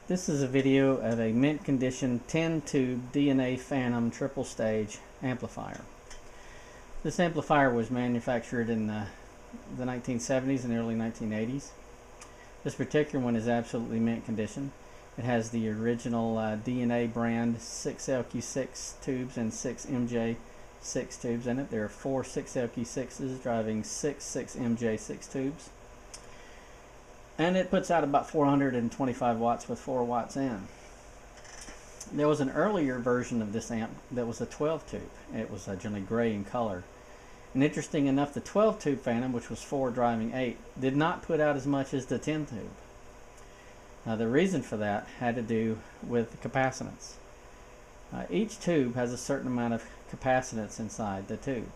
This is a video of a mint condition 10 tube D&A Phantom triple stage amplifier. This amplifier was manufactured in the 1970s and early 1980s. This particular one is absolutely mint condition. It has the original D&A brand 6 LQ6 tubes and 6 MJ6 tubes in it. There are 4 6 LQ6s driving 6 MJ6 tubes. And it puts out about 425 watts with 4 watts in. There was an earlier version of this amp that was a 12 tube. It was generally gray in color. And interesting enough, the 12 tube Phantom, which was 4 driving 8, did not put out as much as the 10 tube. Now the reason for that had to do with the capacitance. Each tube has a certain amount of capacitance inside the tube.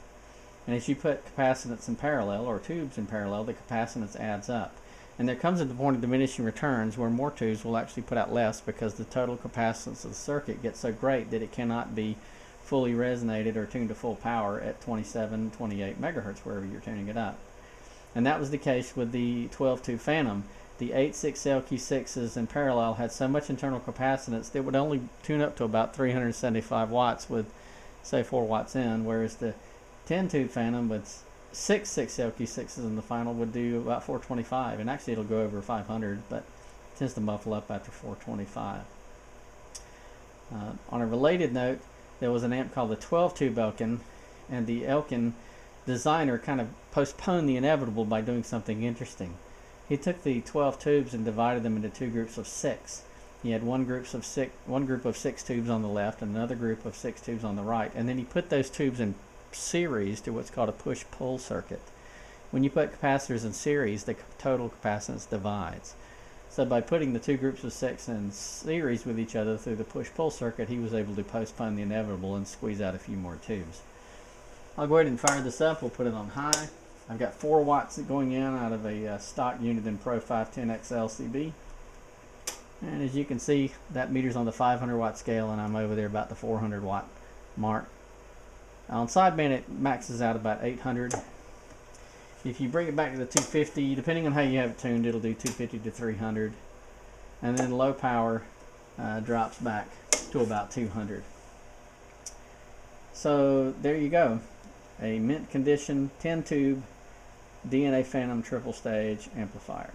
And as you put capacitance in parallel, or tubes in parallel, the capacitance adds up. And there comes a point of diminishing returns where more tubes will actually put out less because the total capacitance of the circuit gets so great that it cannot be fully resonated or tuned to full power at 27, 28 megahertz wherever you're tuning it up. And that was the case with the 12 tube Phantom. The 8 6 LQ6s in parallel had so much internal capacitance that it would only tune up to about 375 watts with, say, 4 watts in, whereas the 10 tube Phantom with 6 LQ6s in the final would do about 425, and actually it'll go over 500, but it tends to muffle up after 425. On a related note, there was an amp called the 12 tube Elkin, and the Elkin designer kind of postponed the inevitable by doing something interesting. He took the 12 tubes and divided them into 2 groups of 6. He had one group of 6 tubes on the left and another group of 6 tubes on the right, and then he put those tubes in series to what's called a push-pull circuit. When you put capacitors in series, the total capacitance divides. So by putting the 2 groups of 6 in series with each other through the push-pull circuit, he was able to postpone the inevitable and squeeze out a few more tubes. I'll go ahead and fire this up. We'll put it on high. I've got 4 watts going in out of a stock Uniden Pro 510X LCB. And as you can see, that meter's on the 500 watt scale, and I'm over there about the 400 watt mark. On sideband it maxes out about 800. If you bring it back to the 250, depending on how you have it tuned, it'll do 250 to 300. And then low power drops back to about 200. So there you go. A mint condition 10 tube D&A Phantom triple stage amplifier.